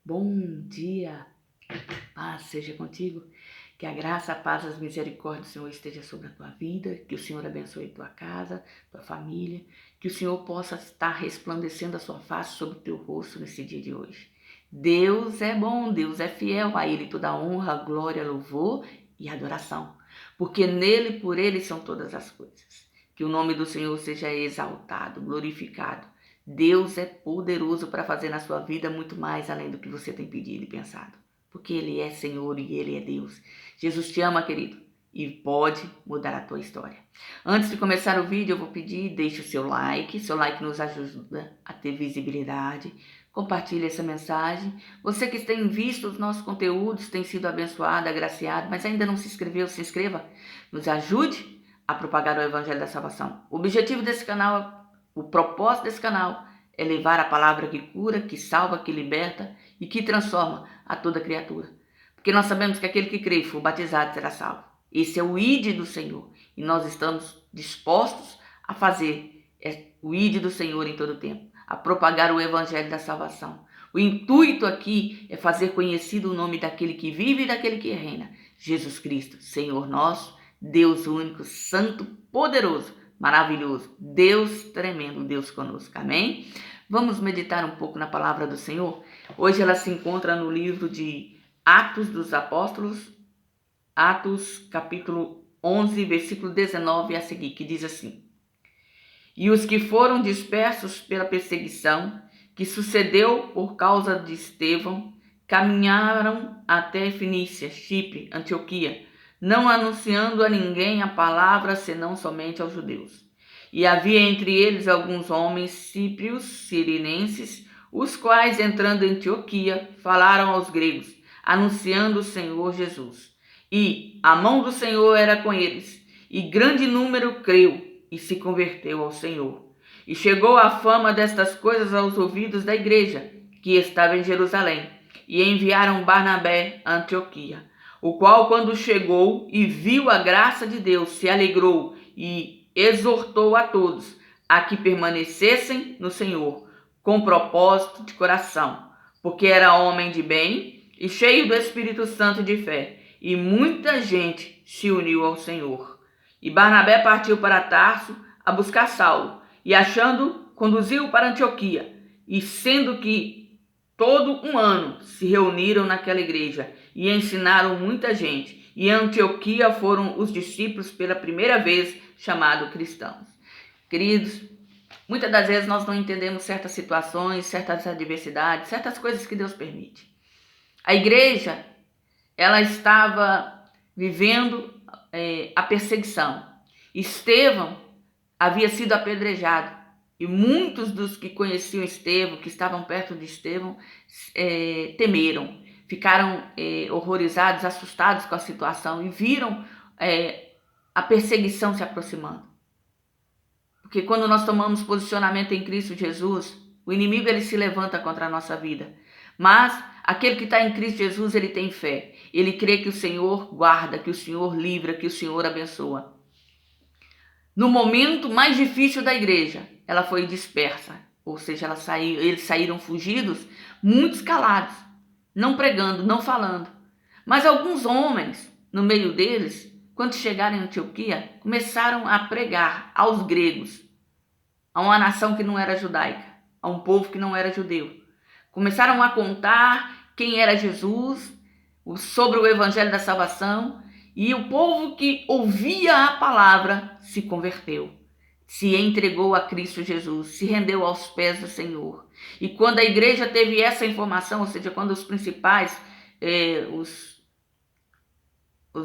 Bom dia, paz seja contigo, que a graça, a paz, as misericórdias do Senhor esteja sobre a tua vida, que o Senhor abençoe tua casa, tua família, que o Senhor possa estar resplandecendo a sua face sobre o teu rosto nesse dia de hoje. Deus é bom, Deus é fiel, a Ele toda honra, glória, louvor e adoração, porque nele, por Ele são todas as coisas. Que o nome do Senhor seja exaltado, glorificado. Deus é poderoso para fazer na sua vida muito mais além do que você tem pedido e pensado. Porque Ele é Senhor e Ele é Deus. Jesus te ama, querido, e pode mudar a tua história. Antes de começar o vídeo, eu vou pedir, deixe o seu like. Seu like nos ajuda a ter visibilidade. Compartilhe essa mensagem. Você que tem visto os nossos conteúdos, tem sido abençoado, agraciado, mas ainda não se inscreveu, se inscreva. Nos ajude a propagar o Evangelho da Salvação. O objetivo desse canal, o propósito desse canal é levar a palavra que cura, que salva, que liberta e que transforma a toda criatura. Porque nós sabemos que aquele que crê e for batizado será salvo. Esse é o ID do Senhor. E nós estamos dispostos a fazer o ID do Senhor em todo o tempo. A propagar o Evangelho da Salvação. O intuito aqui é fazer conhecido o nome daquele que vive e daquele que reina. Jesus Cristo, Senhor nosso, Deus único, santo, poderoso, maravilhoso, Deus tremendo, Deus conosco, amém? Vamos meditar um pouco na palavra do Senhor? Hoje ela se encontra no livro de Atos dos Apóstolos, Atos capítulo 11, versículo 19 a seguir, que diz assim: E os que foram dispersos pela perseguição, que sucedeu por causa de Estevão, caminharam até Fenícia, Chipre, Antioquia, não anunciando a ninguém a palavra, senão somente aos judeus. E havia entre eles alguns homens síprios, sirinenses, os quais, entrando em Antioquia, falaram aos gregos, anunciando o Senhor Jesus. E a mão do Senhor era com eles, e grande número creu e se converteu ao Senhor. E chegou a fama destas coisas aos ouvidos da igreja, que estava em Jerusalém, e enviaram Barnabé a Antioquia, o qual, quando chegou e viu a graça de Deus, se alegrou e exortou a todos a que permanecessem no Senhor, com propósito de coração, porque era homem de bem e cheio do Espírito Santo de fé, e muita gente se uniu ao Senhor. E Barnabé partiu para Tarso a buscar Saulo, e achando, conduziu-o para Antioquia, e sendo que todo um ano se reuniram naquela igreja, e ensinaram muita gente, e em Antioquia foram os discípulos pela primeira vez chamados cristãos. Queridos, muitas das vezes nós não entendemos certas situações, certas adversidades, certas coisas que Deus permite. A igreja, ela estava vivendo a perseguição. Estevão havia sido apedrejado e muitos dos que conheciam Estevão, que estavam perto de Estevão, temeram, ficaram horrorizados, assustados com a situação e viram a perseguição se aproximando. Porque quando nós tomamos posicionamento em Cristo Jesus, o inimigo ele se levanta contra a nossa vida. Mas aquele que está em Cristo Jesus, ele tem fé. Ele crê que o Senhor guarda, que o Senhor livra, que o Senhor abençoa. No momento mais difícil da igreja, ela foi dispersa. Ou seja, eles saíram fugidos, muitos calados, não pregando, não falando. Mas alguns homens, no meio deles, quando chegaram em Antioquia, começaram a pregar aos gregos, a uma nação que não era judaica, a um povo que não era judeu. Começaram a contar quem era Jesus, sobre o Evangelho da Salvação, e o povo que ouvia a palavra se converteu, se entregou a Cristo Jesus, se rendeu aos pés do Senhor. E quando a igreja teve essa informação, ou seja, quando os principais, os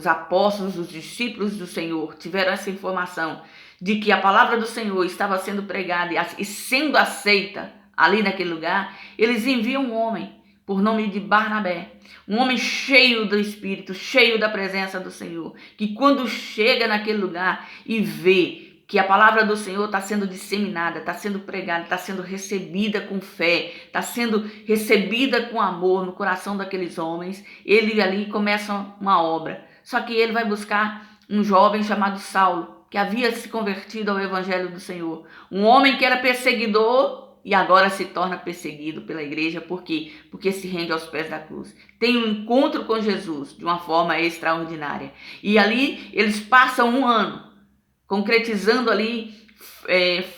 apóstolos, os discípulos do Senhor tiveram essa informação de que a palavra do Senhor estava sendo pregada e sendo aceita ali naquele lugar, eles enviam um homem por nome de Barnabé, um homem cheio do Espírito, cheio da presença do Senhor, que quando chega naquele lugar e vê que a palavra do Senhor está sendo disseminada, está sendo pregada, está sendo recebida com fé, está sendo recebida com amor no coração daqueles homens, ele ali começa uma obra. Só que ele vai buscar um jovem chamado Saulo, que havia se convertido ao Evangelho do Senhor. Um homem que era perseguidor e agora se torna perseguido pela igreja. Por quê? Porque se rende aos pés da cruz. Tem um encontro com Jesus de uma forma extraordinária. E ali eles passam um ano concretizando ali,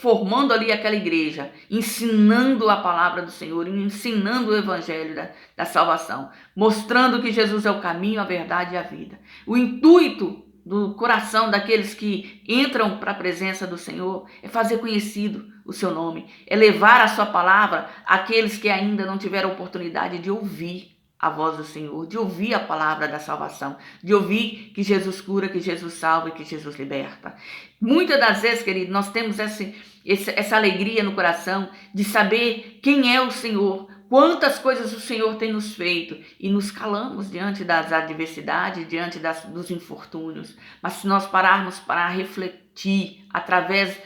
formando ali aquela igreja, ensinando a palavra do Senhor, ensinando o evangelho da salvação, mostrando que Jesus é o caminho, a verdade e a vida. O intuito do coração daqueles que entram para a presença do Senhor é fazer conhecido o seu nome, é levar a sua palavra àqueles que ainda não tiveram oportunidade de ouvir a voz do Senhor, de ouvir a palavra da salvação, de ouvir que Jesus cura, que Jesus salva e que Jesus liberta. Muitas das vezes, querido, nós temos essa alegria no coração de saber quem é o Senhor, quantas coisas o Senhor tem nos feito, e nos calamos diante das adversidades, diante dos infortúnios. Mas se nós pararmos para refletir através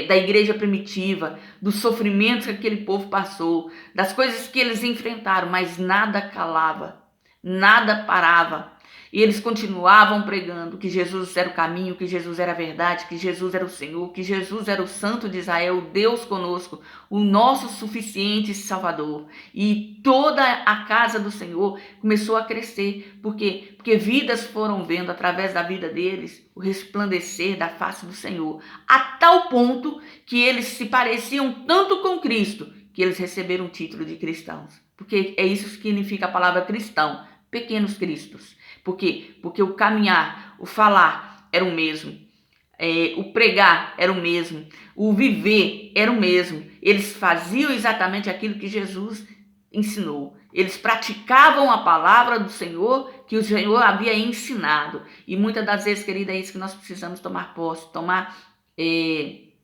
da igreja primitiva, dos sofrimentos que aquele povo passou, das coisas que eles enfrentaram, mas nada calava, nada parava. E eles continuavam pregando que Jesus era o caminho, que Jesus era a verdade, que Jesus era o Senhor, que Jesus era o Santo de Israel, Deus conosco, o nosso suficiente Salvador. E toda a casa do Senhor começou a crescer. Por quê? Porque vidas foram vendo através da vida deles o resplandecer da face do Senhor, a tal ponto que eles se pareciam tanto com Cristo que eles receberam o título de cristãos. Porque é isso que significa a palavra cristão, pequenos cristos. Por quê? Porque o caminhar, o falar era o mesmo, o pregar era o mesmo, o viver era o mesmo. Eles faziam exatamente aquilo que Jesus ensinou. Eles praticavam a palavra do Senhor que o Senhor havia ensinado. E muitas das vezes, querida, é isso que nós precisamos tomar posse, tomar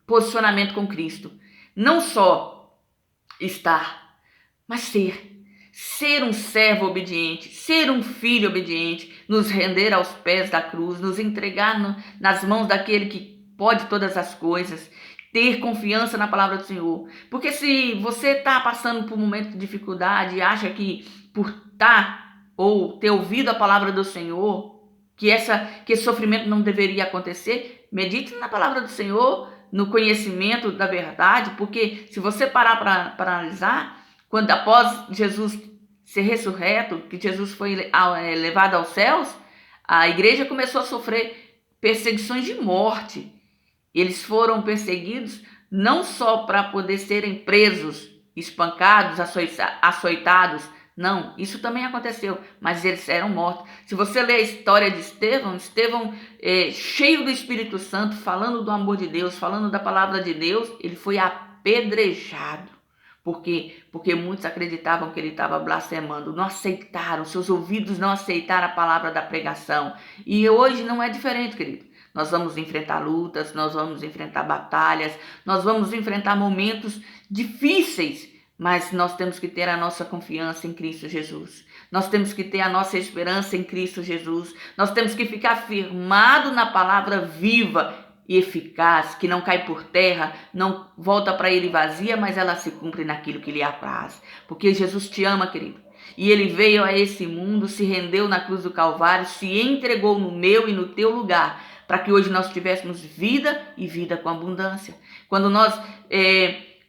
posicionamento com Cristo. Não só estar, mas ser. Ser um servo obediente, ser um filho obediente, nos render aos pés da cruz, nos entregar nas mãos daquele que pode todas as coisas, ter confiança na palavra do Senhor. Porque se você está passando por um momento de dificuldade e acha que por estar ou ter ouvido a palavra do Senhor, que esse sofrimento não deveria acontecer, medite na palavra do Senhor, no conhecimento da verdade, porque se você parar para analisar, quando após Jesus ser ressurreto, que Jesus foi levado aos céus, a igreja começou a sofrer perseguições de morte. Eles foram perseguidos não só para poder serem presos, espancados, açoitados. Não, isso também aconteceu, mas eles eram mortos. Se você ler a história de Estevão, cheio do Espírito Santo, falando do amor de Deus, falando da palavra de Deus, ele foi apedrejado. Por quê? Porque muitos acreditavam que ele estava blasfemando, não aceitaram, seus ouvidos não aceitaram a palavra da pregação. E hoje não é diferente, querido. Nós vamos enfrentar lutas, nós vamos enfrentar batalhas, nós vamos enfrentar momentos difíceis, mas nós temos que ter a nossa confiança em Cristo Jesus. Nós temos que ter a nossa esperança em Cristo Jesus. Nós temos que ficar firmado na palavra viva e eficaz, que não cai por terra, não volta para ele vazia, mas ela se cumpre naquilo que lhe apraz. Porque Jesus te ama, querido. E ele veio a esse mundo, se rendeu na cruz do Calvário, se entregou no meu e no teu lugar, para que hoje nós tivéssemos vida e vida com abundância. Quando nós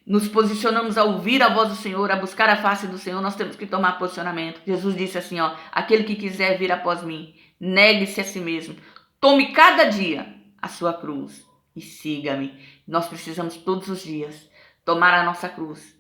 nos posicionamos a ouvir a voz do Senhor, a buscar a face do Senhor, nós temos que tomar posicionamento. Jesus disse assim, aquele que quiser vir após mim, negue-se a si mesmo, tome cada dia a sua cruz e siga-me. Nós precisamos todos os dias tomar a nossa cruz,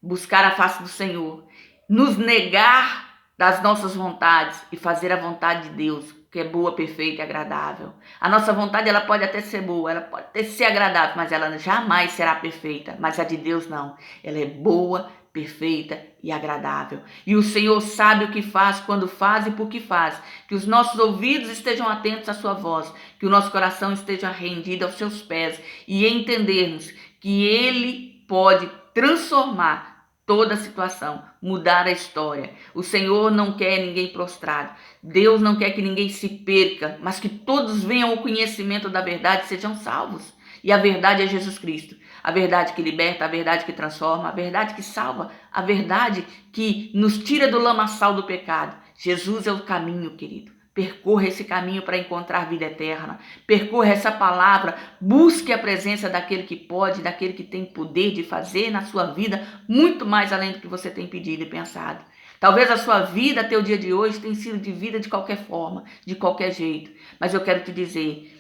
buscar a face do Senhor, nos negar das nossas vontades e fazer a vontade de Deus, que é boa, perfeita e agradável. A nossa vontade, ela pode até ser boa, ela pode até ser agradável, mas ela jamais será perfeita. Mas a de Deus não. Ela é boa, perfeita e agradável. E o Senhor sabe o que faz, quando faz e por que faz. Que os nossos ouvidos estejam atentos à sua voz, que o nosso coração esteja rendido aos seus pés e entendermos que Ele pode transformar toda a situação, mudar a história. O Senhor não quer ninguém prostrado. Deus não quer que ninguém se perca, mas que todos venham ao conhecimento da verdade e sejam salvos. E a verdade é Jesus Cristo. A verdade que liberta, a verdade que transforma, a verdade que salva, a verdade que nos tira do lamaçal do pecado. Jesus é o caminho, querido. Percorra esse caminho para encontrar vida eterna. Percorra essa palavra. Busque a presença daquele que pode, daquele que tem poder de fazer na sua vida muito mais além do que você tem pedido e pensado. Talvez a sua vida até o dia de hoje tenha sido de vida de qualquer forma, de qualquer jeito. Mas eu quero te dizer,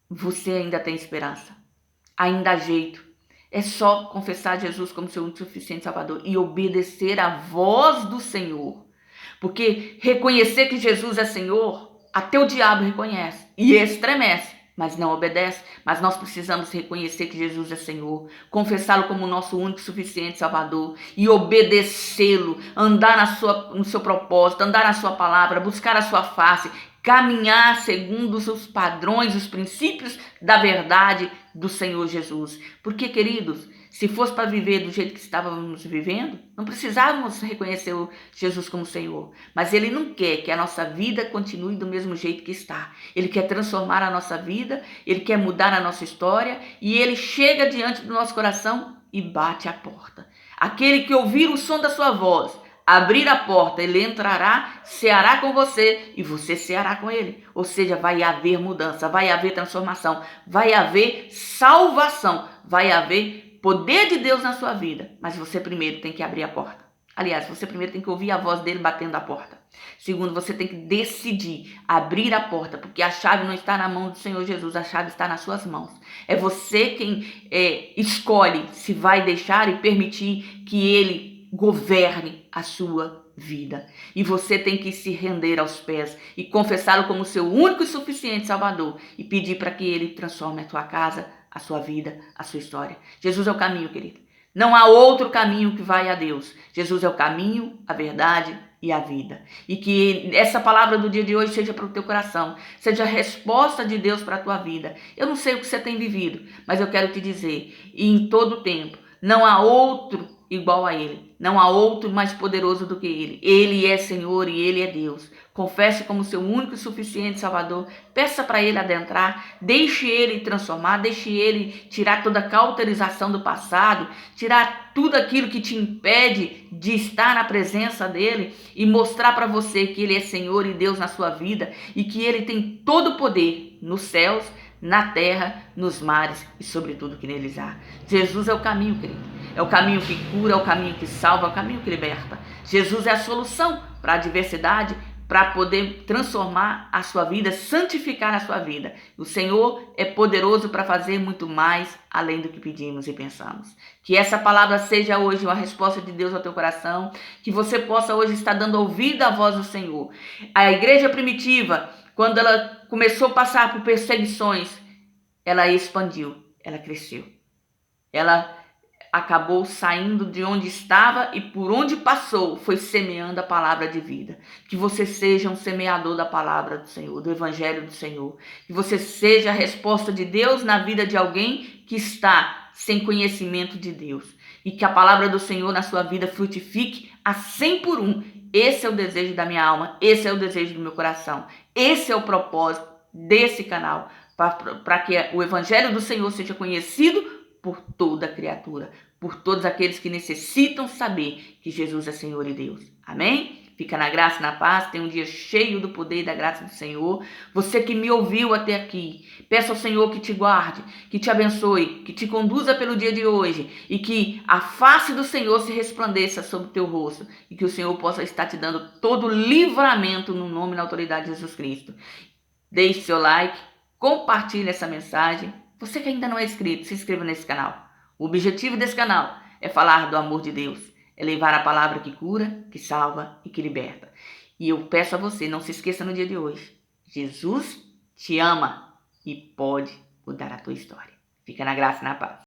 você ainda tem esperança. Ainda há jeito. É só confessar Jesus como seu único e suficiente Salvador e obedecer à voz do Senhor. Porque reconhecer que Jesus é Senhor, até o diabo reconhece e estremece, mas não obedece. Mas nós precisamos reconhecer que Jesus é Senhor, confessá-lo como nosso único e suficiente Salvador e obedecê-lo, andar no seu propósito, andar na sua palavra, buscar a sua face, caminhar segundo os padrões, os princípios da verdade do Senhor Jesus. Porque, queridos, se fosse para viver do jeito que estávamos vivendo, não precisávamos reconhecer o Jesus como Senhor. Mas Ele não quer que a nossa vida continue do mesmo jeito que está. Ele quer transformar a nossa vida, Ele quer mudar a nossa história e Ele chega diante do nosso coração e bate a porta. Aquele que ouvir o som da sua voz, abrir a porta, Ele entrará, ceará com você e você ceará com Ele. Ou seja, vai haver mudança, vai haver transformação, vai haver salvação, vai haver poder de Deus na sua vida, mas você primeiro tem que abrir a porta. Aliás, você primeiro tem que ouvir a voz dele batendo a porta. Segundo, você tem que decidir abrir a porta, porque a chave não está na mão do Senhor Jesus, a chave está nas suas mãos. É você quem escolhe se vai deixar e permitir que ele governe a sua vida. E você tem que se render aos pés e confessá-lo como seu único e suficiente Salvador e pedir para que ele transforme a tua casa, a sua vida, a sua história. Jesus é o caminho, querido. Não há outro caminho que vai a Deus. Jesus é o caminho, a verdade e a vida. E que essa palavra do dia de hoje seja para o teu coração, seja a resposta de Deus para a tua vida. Eu não sei o que você tem vivido, mas eu quero te dizer, e em todo tempo, não há outro igual a Ele. Não há outro mais poderoso do que Ele. Ele é Senhor e Ele é Deus. Confesse como seu único e suficiente Salvador. Peça para Ele adentrar. Deixe Ele transformar. Deixe Ele tirar toda a cauterização do passado. Tirar tudo aquilo que te impede de estar na presença dEle. E mostrar para você que Ele é Senhor e Deus na sua vida. E que Ele tem todo o poder nos céus, na terra, nos mares e sobre tudo que neles há. Jesus é o caminho, querido. É o caminho que cura, é o caminho que salva, é o caminho que liberta. Jesus é a solução para a adversidade, para poder transformar a sua vida, santificar a sua vida. O Senhor é poderoso para fazer muito mais além do que pedimos e pensamos. Que essa palavra seja hoje uma resposta de Deus ao teu coração, que você possa hoje estar dando ouvido à voz do Senhor. A igreja primitiva, quando ela começou a passar por perseguições, ela expandiu, ela cresceu. Ela acabou saindo de onde estava e por onde passou foi semeando a palavra de vida. Que você seja um semeador da palavra do Senhor, do evangelho do Senhor. Que você seja a resposta de Deus na vida de alguém que está sem conhecimento de Deus. E que a palavra do Senhor na sua vida frutifique a 100 por 1. Esse é o desejo da minha alma, esse é o desejo do meu coração. Esse é o propósito desse canal, para que o evangelho do Senhor seja conhecido por toda a criatura, por todos aqueles que necessitam saber que Jesus é Senhor e Deus. Amém? Fica na graça e na paz, tenha um dia cheio do poder e da graça do Senhor. Você que me ouviu até aqui, peça ao Senhor que te guarde, que te abençoe, que te conduza pelo dia de hoje e que a face do Senhor se resplandeça sobre o teu rosto e que o Senhor possa estar te dando todo livramento no nome e na autoridade de Jesus Cristo. Deixe seu like, compartilhe essa mensagem. Você que ainda não é inscrito, se inscreva nesse canal. O objetivo desse canal é falar do amor de Deus, é levar a palavra que cura, que salva e que liberta. E eu peço a você, não se esqueça no dia de hoje, Jesus te ama e pode mudar a tua história. Fica na graça e na paz.